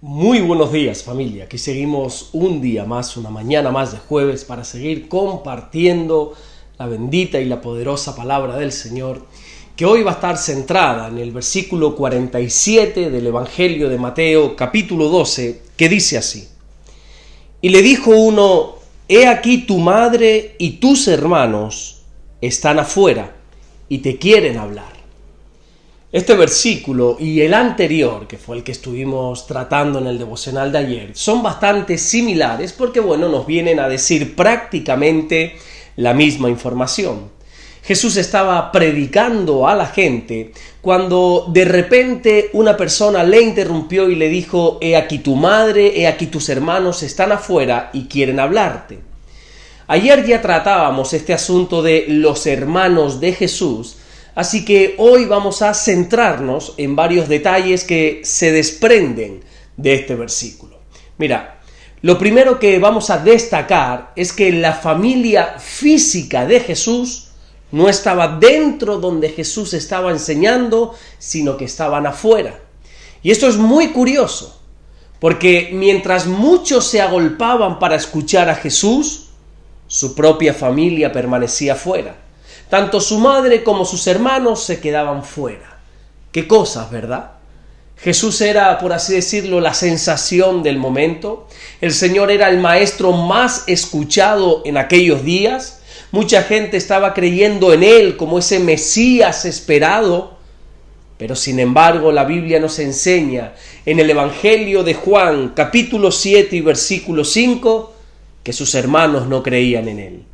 Muy buenos días, familia. Aquí seguimos un día más, una mañana más de jueves para seguir compartiendo la bendita y la poderosa palabra del Señor, que hoy va a estar centrada en el versículo 47 del Evangelio de Mateo, capítulo 12, que dice así: Y le dijo uno: He aquí tu madre y tus hermanos están afuera y te quieren hablar. Este versículo y el anterior, que fue el que estuvimos tratando en el devocional de ayer, son bastante similares porque, nos vienen a decir prácticamente la misma información. Jesús estaba predicando a la gente cuando de repente una persona le interrumpió y le dijo: He aquí tu madre, he aquí tus hermanos están afuera y quieren hablarte. Ayer ya tratábamos este asunto de los hermanos de Jesús. Así que hoy vamos a centrarnos en varios detalles que se desprenden de este versículo. Mira, lo primero que vamos a destacar es que la familia física de Jesús no estaba dentro donde Jesús estaba enseñando, sino que estaban afuera. Y esto es muy curioso, porque mientras muchos se agolpaban para escuchar a Jesús, su propia familia permanecía fuera. Tanto su madre como sus hermanos se quedaban fuera. Qué cosas, ¿verdad? Jesús era, por así decirlo, la sensación del momento. El Señor era el maestro más escuchado en aquellos días. Mucha gente estaba creyendo en Él como ese Mesías esperado. Pero sin embargo, la Biblia nos enseña en el Evangelio de Juan, capítulo 7 y versículo 5, que sus hermanos no creían en Él.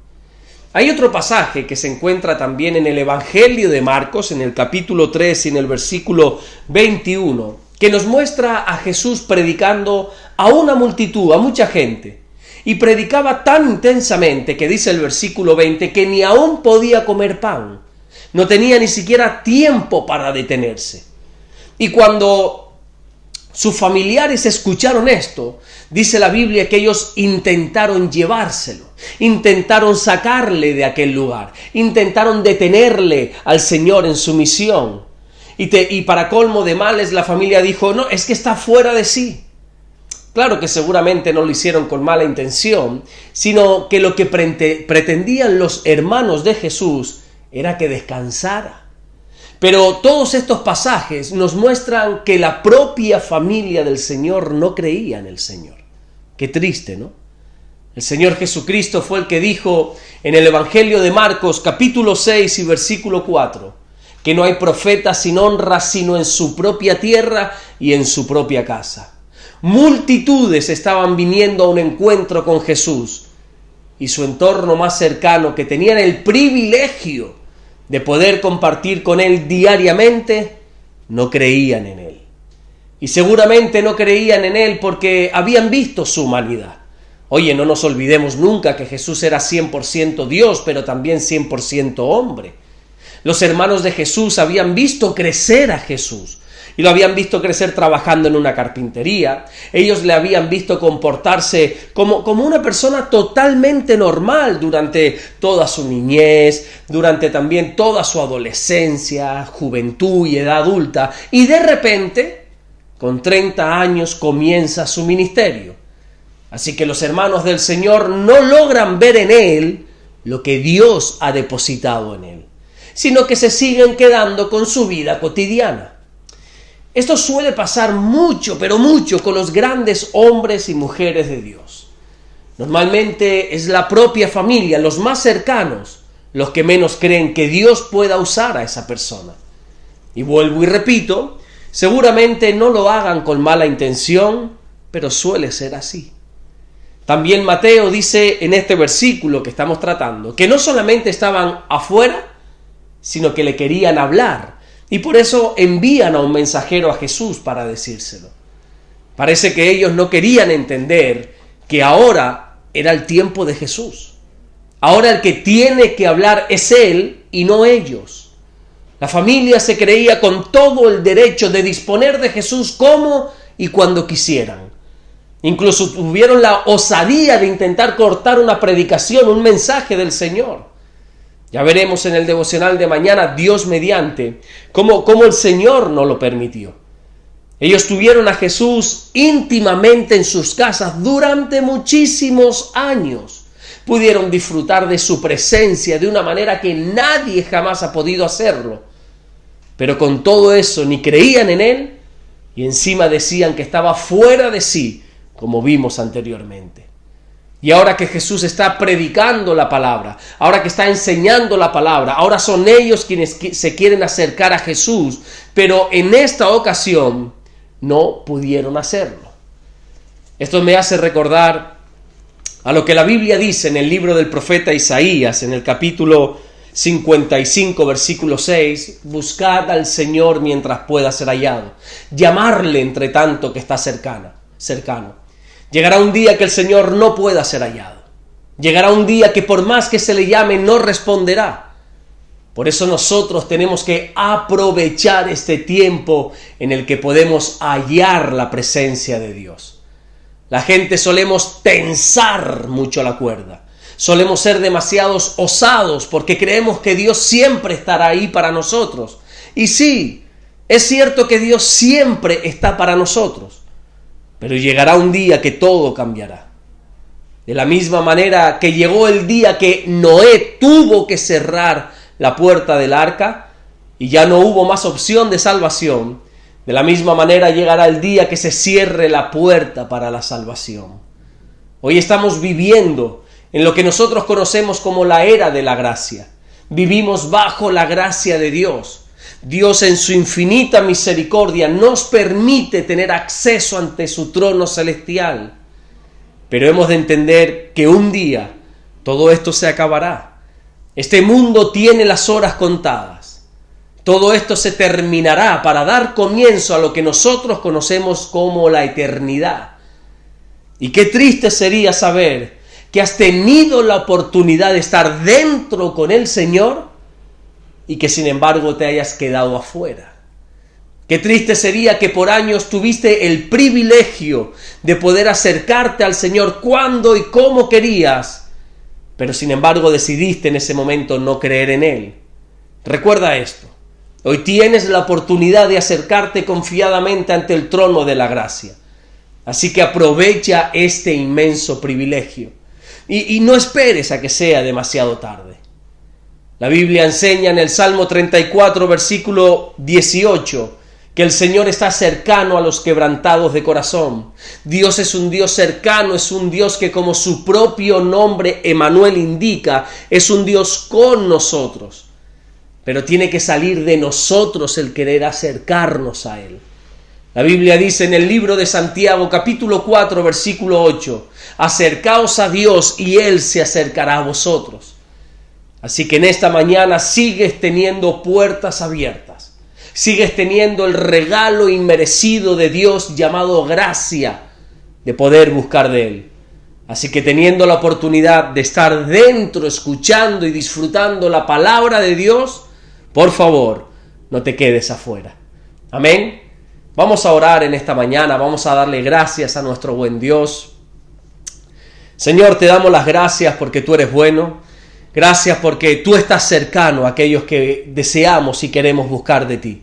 Hay otro pasaje que se encuentra también en el Evangelio de Marcos, en el capítulo 3 y en el versículo 21, que nos muestra a Jesús predicando a una multitud, a mucha gente. Y predicaba tan intensamente que dice el versículo 20 que ni aún podía comer pan. No tenía ni siquiera tiempo para detenerse. Y cuando sus familiares escucharon esto, dice la Biblia que ellos intentaron llevárselo, intentaron sacarle de aquel lugar, intentaron detenerle al Señor en su misión. Y para colmo de males, la familia dijo: no, es que está fuera de sí. Claro que seguramente no lo hicieron con mala intención, sino que lo que pretendían los hermanos de Jesús era que descansara. Pero todos estos pasajes nos muestran que la propia familia del Señor no creía en el Señor. Qué triste, ¿no? El Señor Jesucristo fue el que dijo en el Evangelio de Marcos, capítulo 6 y versículo 4, que no hay profeta sin honra sino en su propia tierra y en su propia casa. Multitudes estaban viniendo a un encuentro con Jesús y su entorno más cercano, que tenían el privilegio de poder compartir con Él diariamente, no creían en Él. Y seguramente no creían en Él porque habían visto su humanidad. Oye, no nos olvidemos nunca que Jesús era 100% Dios, pero también 100% hombre. Los hermanos de Jesús habían visto crecer a Jesús. Y lo habían visto crecer trabajando en una carpintería. Ellos le habían visto comportarse como una persona totalmente normal durante toda su niñez, durante también toda su adolescencia, juventud y edad adulta. Y de repente, con 30 años, comienza su ministerio. Así que los hermanos del Señor no logran ver en Él lo que Dios ha depositado en Él, sino que se siguen quedando con su vida cotidiana. Esto suele pasar mucho, pero mucho, con los grandes hombres y mujeres de Dios. Normalmente es la propia familia, los más cercanos, los que menos creen que Dios pueda usar a esa persona. Y vuelvo y repito, seguramente no lo hagan con mala intención, pero suele ser así. También Mateo dice en este versículo que estamos tratando, que no solamente estaban afuera, sino que le querían hablar. Y por eso envían a un mensajero a Jesús para decírselo. Parece que ellos no querían entender que ahora era el tiempo de Jesús. Ahora el que tiene que hablar es Él y no ellos. La familia se creía con todo el derecho de disponer de Jesús como y cuando quisieran. Incluso tuvieron la osadía de intentar cortar una predicación, un mensaje del Señor. Ya veremos en el devocional de mañana, Dios mediante, cómo el Señor no lo permitió. Ellos tuvieron a Jesús íntimamente en sus casas durante muchísimos años. Pudieron disfrutar de su presencia de una manera que nadie jamás ha podido hacerlo. Pero con todo eso ni creían en Él y encima decían que estaba fuera de sí, como vimos anteriormente. Y ahora que Jesús está predicando la palabra, ahora que está enseñando la palabra, ahora son ellos quienes se quieren acercar a Jesús, pero en esta ocasión no pudieron hacerlo. Esto me hace recordar a lo que la Biblia dice en el libro del profeta Isaías, en el capítulo 55, versículo 6, buscad al Señor mientras pueda ser hallado, llamarle entre tanto que está cercano. Llegará un día que el Señor no pueda ser hallado. Llegará un día que por más que se le llame no responderá. Por eso nosotros tenemos que aprovechar este tiempo en el que podemos hallar la presencia de Dios. La gente solemos tensar mucho la cuerda. Solemos ser demasiados osados porque creemos que Dios siempre estará ahí para nosotros. Y sí, es cierto que Dios siempre está para nosotros. Pero llegará un día que todo cambiará. De la misma manera que llegó el día que Noé tuvo que cerrar la puerta del arca y ya no hubo más opción de salvación, de la misma manera llegará el día que se cierre la puerta para la salvación. Hoy estamos viviendo en lo que nosotros conocemos como la era de la gracia. Vivimos bajo la gracia de Dios. Dios en su infinita misericordia nos permite tener acceso ante su trono celestial. Pero hemos de entender que un día todo esto se acabará. Este mundo tiene las horas contadas. Todo esto se terminará para dar comienzo a lo que nosotros conocemos como la eternidad. Y qué triste sería saber que has tenido la oportunidad de estar dentro con el Señor y que sin embargo te hayas quedado afuera. Qué triste sería que por años tuviste el privilegio de poder acercarte al Señor cuando y como querías, pero sin embargo decidiste en ese momento no creer en Él. Recuerda esto, hoy tienes la oportunidad de acercarte confiadamente ante el trono de la gracia, así que aprovecha este inmenso privilegio y no esperes a que sea demasiado tarde. La Biblia enseña en el Salmo 34, versículo 18, que el Señor está cercano a los quebrantados de corazón. Dios es un Dios cercano, es un Dios que, como su propio nombre Emmanuel indica, es un Dios con nosotros. Pero tiene que salir de nosotros el querer acercarnos a Él. La Biblia dice en el libro de Santiago, capítulo 4, versículo 8, acercaos a Dios y Él se acercará a vosotros. Así que en esta mañana sigues teniendo puertas abiertas, sigues teniendo el regalo inmerecido de Dios llamado gracia de poder buscar de Él. Así que teniendo la oportunidad de estar dentro, escuchando y disfrutando la palabra de Dios, por favor, no te quedes afuera. Amén. Vamos a orar en esta mañana, vamos a darle gracias a nuestro buen Dios. Señor, te damos las gracias porque tú eres bueno. Gracias porque tú estás cercano a aquellos que deseamos y queremos buscar de ti.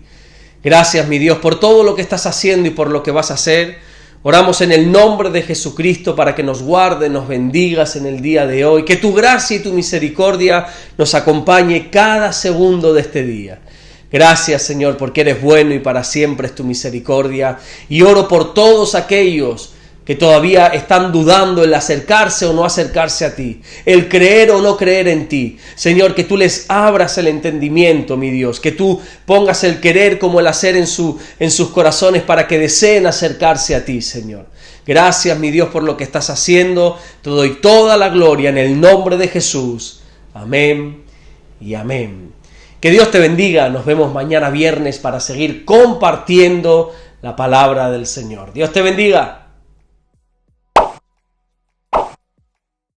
Gracias, mi Dios, por todo lo que estás haciendo y por lo que vas a hacer. Oramos en el nombre de Jesucristo para que nos guarde, nos bendigas en el día de hoy. Que tu gracia y tu misericordia nos acompañe cada segundo de este día. Gracias, Señor, porque eres bueno y para siempre es tu misericordia. Y oro por todos aquellos que todavía están dudando el acercarse o no acercarse a ti, el creer o no creer en ti. Señor, que tú les abras el entendimiento, mi Dios, que tú pongas el querer como el hacer en sus corazones para que deseen acercarse a ti, Señor. Gracias, mi Dios, por lo que estás haciendo. Te doy toda la gloria en el nombre de Jesús. Amén y amén. Que Dios te bendiga. Nos vemos mañana viernes para seguir compartiendo la palabra del Señor. Dios te bendiga.